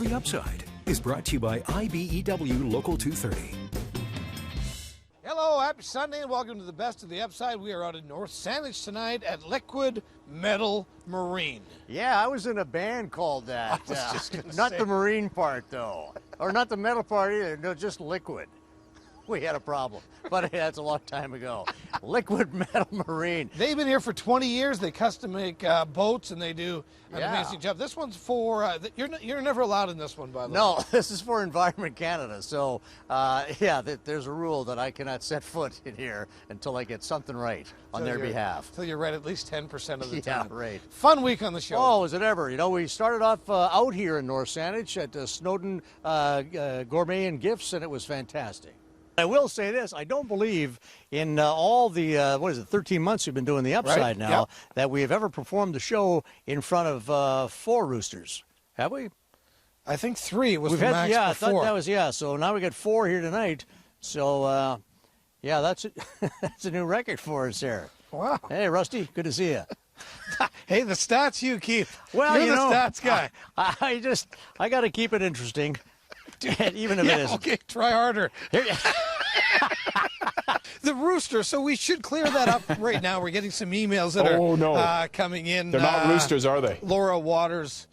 The Upside is brought to you by IBEW Local 230. Hello, happy Sunday, and welcome to the Best of the Upside. We are out in North Saanich tonight at Liquid Metal Marine. Yeah, I was in a band called that. I was just gonna not say. the marine part, though. Or not the metal part either. No, just liquid. We had a problem, but hey, that's a long time ago. Liquid Metal Marine. They've been here for 20 years. They custom make boats, and they do an amazing job. This one's for, you're never allowed in this one, by the way. No, this is for Environment Canada. So, yeah, there's a rule that I cannot set foot in here until I get something right on their behalf. Until you're right at least 10% of the time. Yeah, right. Fun week on the show. Oh, is it ever? You know, we started off out here in North Saanich at Snowdon Gourmet and Gifts, and it was fantastic. I will say this, I don't believe in all the, 13 months we've been doing the Upside now, that we have ever performed the show in front of 4 roosters. Have we? I think 3 was the max I before. thought that was, so now we got 4 here tonight. So, yeah, that's that's a new record for us here. Wow. Hey, Rusty, good to see you. Hey, the stats you keep. Well, you're the stats guy. I got to keep it interesting. Even if it isn't. Okay, try harder. The rooster, so we should clear that up right now. We're getting some emails that are coming in. They're not roosters, are they? Laura Waters.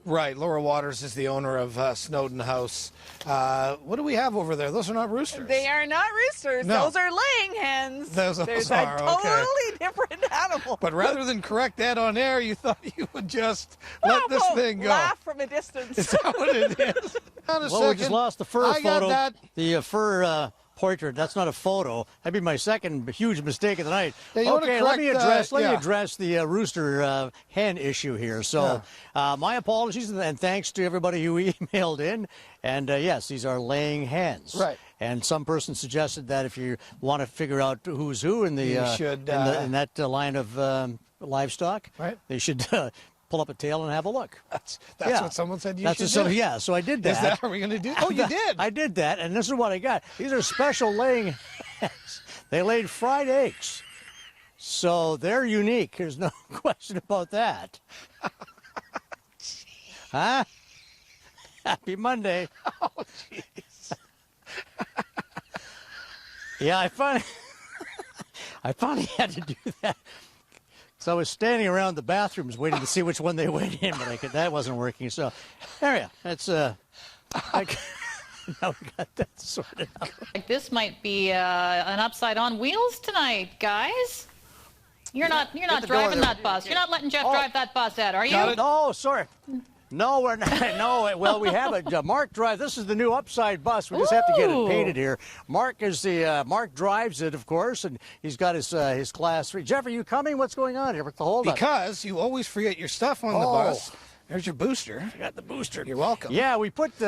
Right, Laura Waters is the owner of Snowdon House. What do we have over there? Those are not roosters. They are not roosters. No. Those are laying hens. Those They're are, a totally okay. different animal. But rather than correct that on air, you thought you would just let this thing go. Laugh from a distance. Is that what it is? Well, we just lost the fur photo. That. The fur portrait. That's not a photo. That'd be my second huge mistake of the night. Yeah, okay, let me address the rooster hen issue here. So, my apologies and thanks to everybody who emailed in. And yes, these are laying hens. Right. And some person suggested that if you want to figure out who's who in the in that line of livestock, right, they should. Pull up a tail and have a look. That's what someone said you should do. Yeah, so I did that. Is that what we're going to do? Oh, you did? I did that, and this is what I got. These are special laying hens. They laid fried eggs. So they're unique. There's no question about that. Huh? Happy Monday. Oh, jeez. Yeah, I finally had to do that. So I was standing around the bathrooms waiting to see which one they went in, but that wasn't working. So there you go. That's now we got that sorted out. This might be an upside on wheels tonight, guys. You're not driving that bus. You're not letting Jeff drive that bus, Ed, are you? No, sorry. No, we're not. No, well, we have it. Mark drives. This is the new Upside bus. We just have to get it painted here. Mark drives it, of course, and he's got his class 3. Jeff, are you coming? What's going on here? What's the hold up? Because you always forget your stuff on the bus. There's your booster. I got the booster. You're welcome. Yeah, we put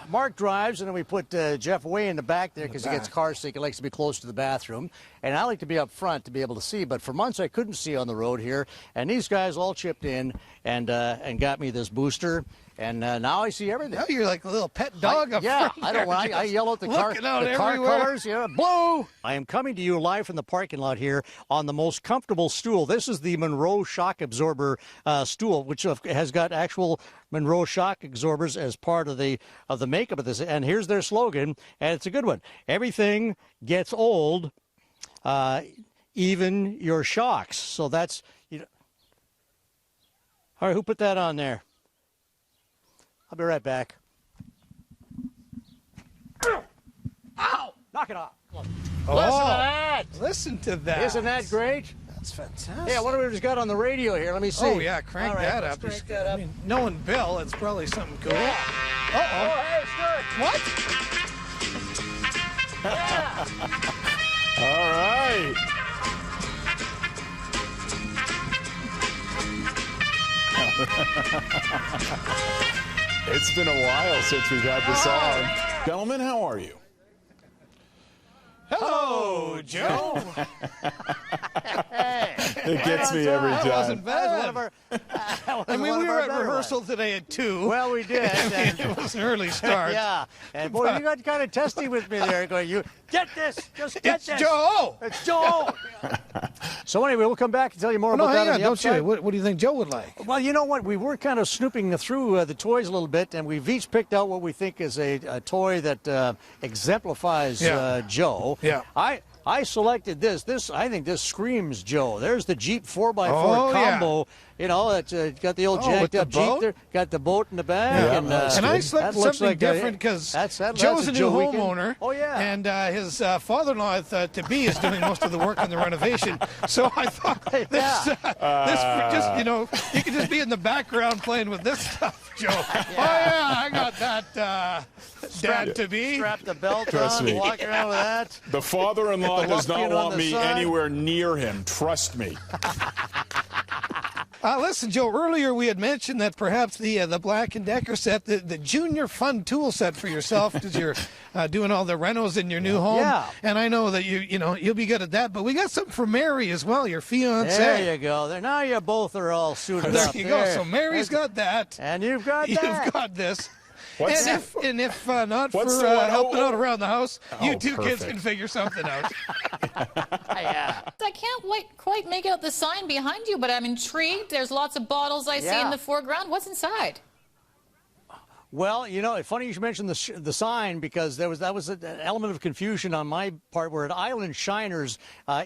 Mark drives, and then we put Jeff way in the back there because he gets car sick. He likes to be close to the bathroom. And I like to be up front to be able to see. But for months, I couldn't see on the road here. And these guys all chipped in and got me this booster. And now I see everything. Now you're like a little pet dog up front. I yell out the car colors. Yeah, blue. I am coming to you live from the parking lot here on the most comfortable stool. This is the Monroe shock absorber stool, which has got actual Monroe shock absorbers as part of the makeup of this. And here's their slogan, and it's a good one. Everything gets old, even your shocks. So that's, all right, who put that on there? I'll be right back. Ow! Knock it off. Oh, listen to that. Listen to that. Isn't that great? That's fantastic. Yeah, what do we just got on the radio here? Let me see. Oh, yeah, crank that up. Crank that up. I mean, knowing Bill, it's probably something cool. Yeah. Uh-oh. Oh, hey, it's good. What? All right. It's been a while since we've had this on. Gentlemen, how are you? Hello, Joe. It gets me every That time. wasn't bad. I mean, we were at better rehearsal today at 2. Well, we did. And, it was an early start. yeah. And boy, you got kind of testy with me there, going, you get this, just get It's this. Joe. It's Joe. So anyway, we'll come back and tell you more No, about that hang on on, the don't upside. you? What do you think Joe would like? Well, you know what? We were kind of snooping through the toys a little bit, and we've each picked out what we think is a toy that exemplifies Joe. Yeah. I selected this. I think this screams Joe. There's the Jeep 4x4 Oh, combo. Yeah. You know, it's got the old with jacked the up boat? Jeep there, got the boat in the back. Yeah, and that's And I good. selected that looks something like different because that's Joe's a new Joe weekend. homeowner. Oh, yeah. And his father-in-law to be is doing most of the work on the renovation. So I thought this just, you know, you could just be in the background playing with this stuff, Joe. Oh, yeah, I got that dad to be. Strap the belt Trust on, me. walk around with that. The father-in-law Get the does not Lufkin on want the me side. anywhere near him. Trust me. Listen, Joe, earlier we had mentioned that perhaps the Black & Decker set, the junior fun tool set for yourself because you're doing all the renos in your new home. Yeah. And I know that you'll be good at that. But we got something for Mary as well, your fiancée. There you go. There, now you both are all suited There up. you go. So Mary's got that. And you've got that. You've got this. What's And if not for What's the one? helping Oh, out around the house, you oh, two kids perfect. can figure something out. Yeah. I can't quite make out the sign behind you, but I'm intrigued. There's lots of bottles I see in the foreground. What's inside? Well, you know, it's funny you should mention the sign because that was an element of confusion on my part. We're at Island Shiners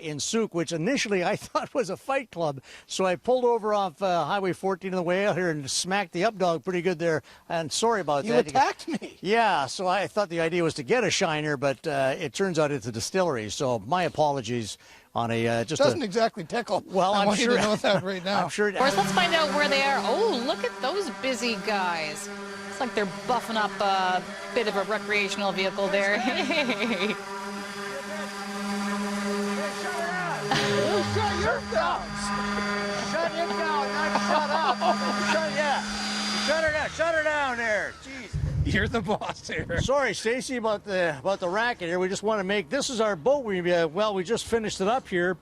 in Souk, which initially I thought was a fight club. So I pulled over off Highway 14 on the way out here and smacked the up dog pretty good there. And sorry about You that. attacked me. Yeah, so I thought the idea was to get a Shiner, but it turns out it's a Distillery. So my apologies on a just Doesn't exactly tickle. Well, I I'm want sure- you to know that right now. I'm sure. Of course, let's find out where they are. Oh, look at those busy guys. It's like they're buffing up a bit of a recreational vehicle there. Hey. Shut your mouth! Shut him down, not shut up. Shut her down. Shut her down there. Jeez. You're the boss here. Sorry, Stacy, about the racket here. We just want to make this is our boat. We just finished it up here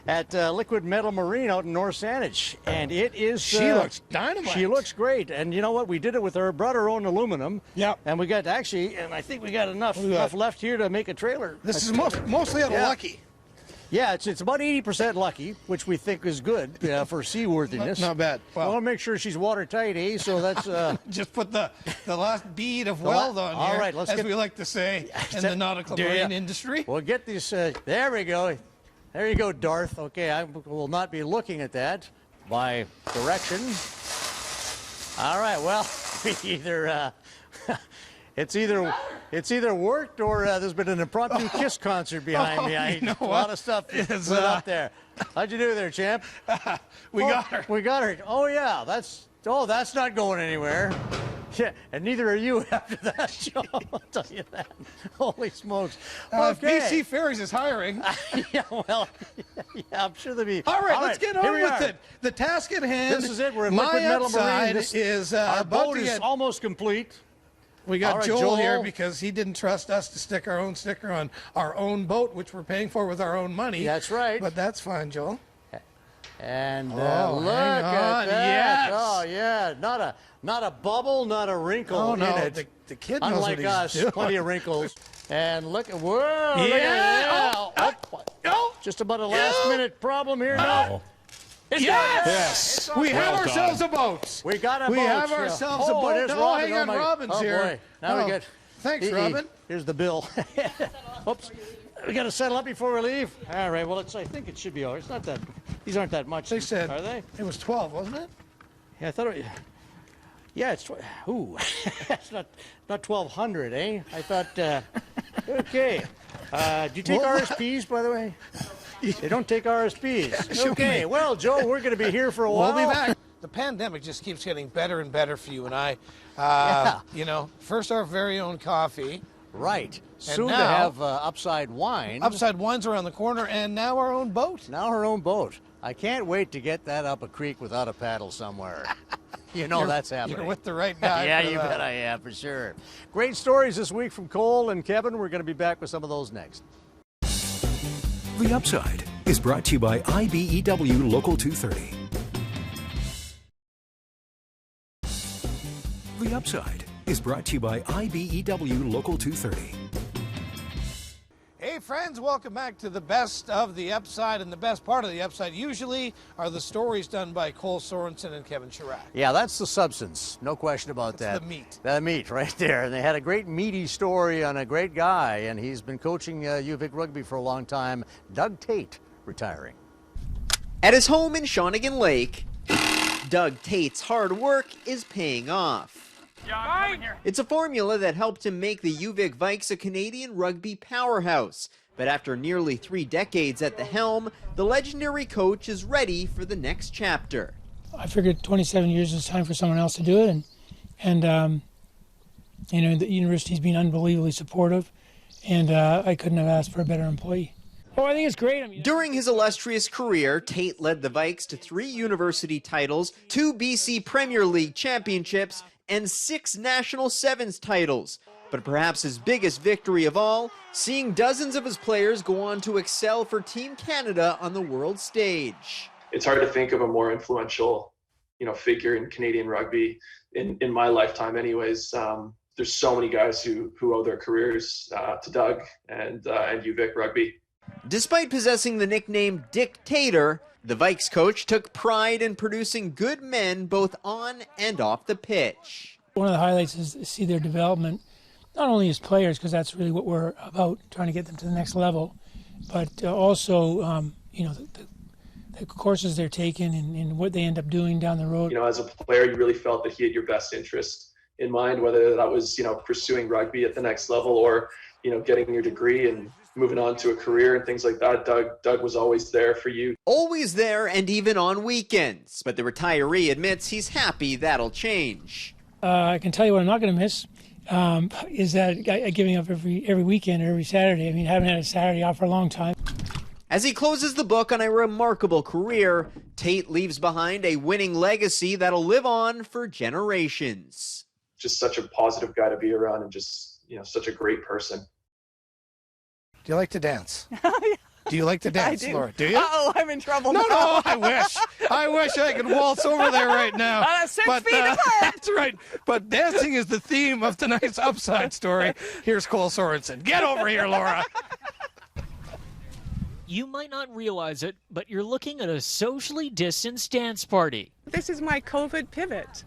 at Liquid Metal Marine out in North Saanich, and it is. She looks dynamite. She looks great, and you know what? We did it with our own aluminum. Yep. And we got and I think we got enough left here to make a trailer. This is mostly out of lucky. Yeah, it's about 80% lucky, which we think is good for seaworthiness. Not bad. Well, I want to make sure she's watertight, eh? So that's Just put the last bead of weld on all here, right, let's as get- we like to say in the nautical marine industry. We'll get these. There we go. There you go, Darth. Okay, I will not be looking at that by direction. All right. Well, it's either worked or there's been an impromptu kiss concert behind me. You know A what? lot of stuff went up there. How'd you do there, champ? We got her. We got her. Oh yeah, that's not going anywhere. Yeah, and neither are you after that, Joe. I'll tell you that. Holy smokes. If BC Ferries is hiring. Yeah, well, yeah, I'm sure they'll be. All right, let's get on here we with are. it. The task at hand. This is it. We're in My Liquid Metal Marine. upside This is our about boat to is get. almost complete. We got All right, Joel here Joel. because he didn't trust us to stick our own sticker on our own boat, which we're paying for with our own money. That's right. But that's fine, Joel. And Oh, look hang at on, that. yes. Oh yeah, not a bubble, not a wrinkle Oh, no, in it. the kid knows Unlike what he's us, doing. plenty of wrinkles. And look at look at Yeah. that. Oh, Just about a last minute problem here now. It's yes! done. We have Well ourselves a boat. We got a boat. We have yeah. ourselves a Oh, boat. there's Oh, Robin. hang on, my- Robin's oh, here. Boy. Now Oh, we get. thanks, Robin. Here's the bill. Oops. We got to settle up before we leave. All right. Well, I think it should be all right. It's not that. These aren't that much. They said Are they? it was 12, wasn't it? Yeah, I thought it. Yeah, it's. Ooh, it's not 1,200, eh? I thought. Okay. Do you take RSPs, by the way? They don't take RSPs. Okay. Well, Joe, we're going to be here for a while. We'll be back. The pandemic just keeps getting better and better for you and I. You know, first our very own coffee. Right. Soon to now- have Upside Wine. Upside Wine's around the corner, and now our own boat. Now her own boat. I can't wait to get that up a creek without a paddle somewhere. You know that's happening. You're with the right guy. Yeah, for you that. bet I am, for sure. Great stories this week from Cole and Kevin. We're going to be back with some of those next. The Upside, is brought to you by IBEW Local 230. The Upside is brought to you by IBEW Local 230. Hey friends, welcome back to the best of the Upside, and the best part of the Upside usually are the stories done by Cole Sorensen and Kevin Chirac. Yeah, that's the substance, no question about that. The meat. The meat right there. And they had a great meaty story on a great guy, and he's been coaching UVIC rugby for a long time. Doug Tate retiring. At his home in Shawnigan Lake, Doug Tate's hard work is paying off. It's a formula that helped him make the UVIC VIKES a Canadian rugby powerhouse. But after nearly 3 decades at the helm, the legendary coach is ready for the next chapter. I figured 27 years is time for someone else to do it, and you know, the university's been unbelievably supportive, and I couldn't have asked for a better employee. Oh, I think it's great. I mean, during his illustrious career, Tate led the VIKES to 3 university titles, 2 BC Premier League championships, and 6 National Sevens titles. But perhaps his biggest victory of all, seeing dozens of his players go on to excel for Team Canada on the world stage. It's hard to think of a more influential, figure in Canadian rugby in my lifetime anyways. There's so many guys who owe their careers to Doug and UVIC rugby. Despite possessing the nickname Dictator, the VIKES coach took pride in producing good men both on and off the pitch. One of the highlights is to see their development, not only as players, because that's really what we're about, trying to get them to the next level, but also, the courses they're taking and what they end up doing down the road. As a player, you really felt that he had your best interest in mind, whether that was, pursuing rugby at the next level or, getting your degree and moving on to a career and things like that. Doug was always there for you. Always there, and even on weekends. But the retiree admits he's happy that'll change. I can tell you what I'm not going to miss is that giving up every weekend or every Saturday. I mean, I haven't had a Saturday off for a long time. As he closes the book on a remarkable career, Tate leaves behind a winning legacy that'll live on for generations. Just such a positive guy to be around, and just, such a great person. Do you like to dance? Do you like to dance, I do. Laura? Do you? Uh-oh, I'm in trouble. No, I wish. I wish I could waltz over there right now. 6 feet apart. That's right. But dancing is the theme of tonight's Upside story. Here's Cole Sorensen. Get over here, Laura. You might not realize it, but you're looking at a socially distanced dance party. This is my COVID pivot.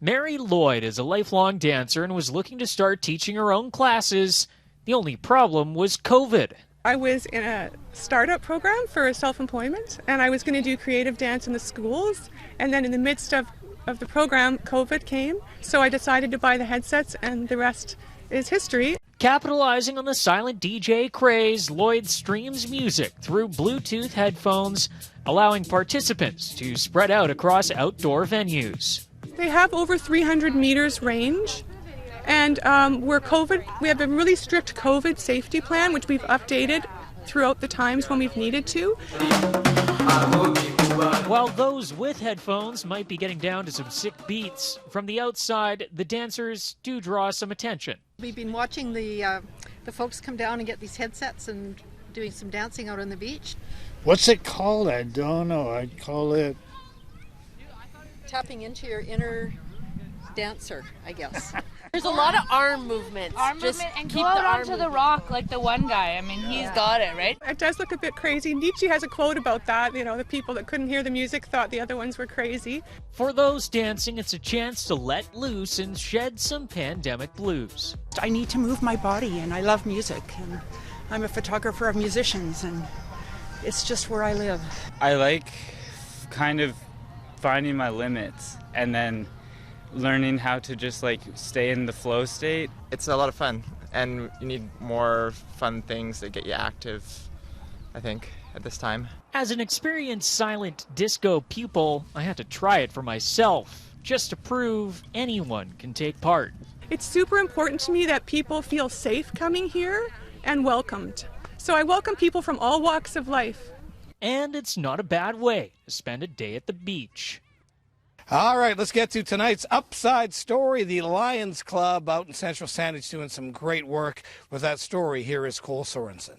Mary Lloyd is a lifelong dancer and was looking to start teaching her own classes. The only problem was COVID. I was in a startup program for self-employment, and I was going to do creative dance in the schools. And then in the midst of the program, COVID came. So I decided to buy the headsets, and the rest is history. Capitalizing on the silent DJ craze, Lloyd streams music through Bluetooth headphones, allowing participants to spread out across outdoor venues. They have over 300 meters range. And we have a really strict COVID safety plan, which we've updated throughout the times when we've needed to. While those with headphones might be getting down to some sick beats, from the outside, the dancers do draw some attention. We've been watching the folks come down and get these headsets and doing some dancing out on the beach. What's it called? I don't know. I'd call it... tapping into your inner dancer, I guess. There's a lot of arm movements. And go out onto the rock like the one guy. I mean, he's got it, right? It does look a bit crazy. Nietzsche has a quote about that. The people that couldn't hear the music thought the other ones were crazy. For those dancing, it's a chance to let loose and shed some pandemic blues. I need to move my body, and I love music. And I'm a photographer of musicians, and it's just where I live. I like kind of finding my limits and then learning how to just stay in the flow state. It's a lot of fun, and you need more fun things that get you active, I think, at this time. As an experienced silent disco pupil, I had to try it for myself, just to prove anyone can take part. It's super important to me that people feel safe coming here and welcomed. So I welcome people from all walks of life. And it's not a bad way to spend a day at the beach. All right, let's get to tonight's Upside story. The Lions Club out in Central Saanich doing some great work with that story. Here is Cole Sorensen.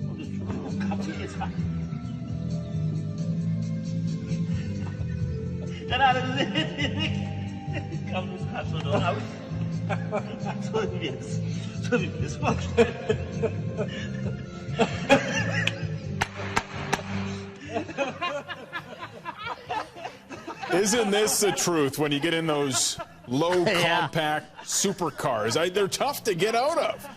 Isn't this the truth when you get in those low compact supercars? They're tough to get out of.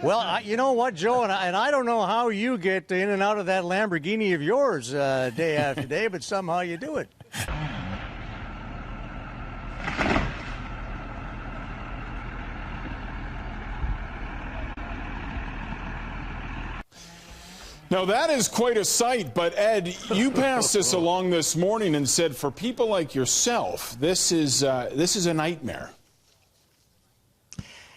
Well, you know what, Joe, and I don't know how you get in and out of that Lamborghini of yours day after day, but somehow you do it. Now, that is quite a sight, but Ed, you passed this along this morning and said for people like yourself, this is a nightmare.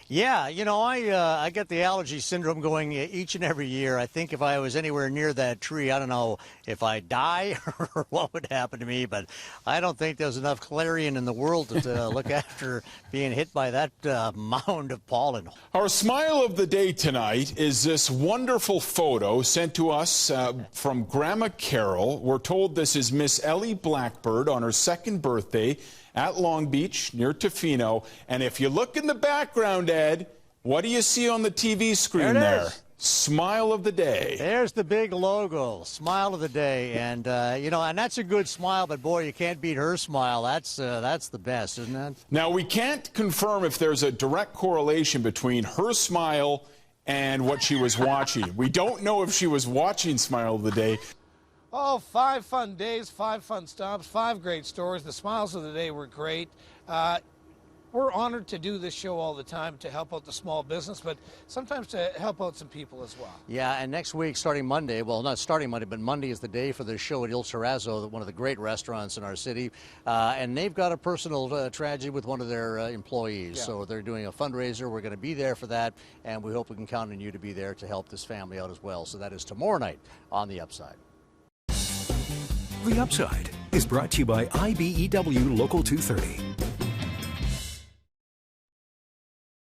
Yeah, you know, I get the allergy syndrome going each and every year. I think if I was anywhere near that tree, I don't know if I'd die or what would happen to me, but I don't think there's enough clarion in the world to look after being hit by that mound of pollen. Our smile of the day tonight is this wonderful photo sent to us from Grandma Carol. We're told this is Miss Ellie Blackbird on her second birthday at Long Beach, near Tofino. And if you look in the background, Ed, what do you see on the TV screen there? Smile of the day. There's the big logo, Smile of the Day. And, you know, and that's a good smile, but, boy, you can't beat her smile. That's the best, isn't it? Now, we can't confirm if there's a direct correlation between her smile and what she was watching. We don't know if she was watching Smile of the Day. Oh, 5 fun days, 5 fun stops, 5 great stories. The smiles of the day were great. We're honored to do this show all the time to help out the small business, but sometimes to help out some people as well. Yeah, and next week, starting Monday, well, not starting Monday, but Monday is the day for the show at Il Terrazzo, one of the great restaurants in our city. And they've got a personal tragedy with one of their employees. Yeah. So they're doing a fundraiser. We're going to be there for that, and we hope we can count on you to be there to help this family out as well. So that is tomorrow night on The Upside. The Upside is brought to you by IBEW Local 230.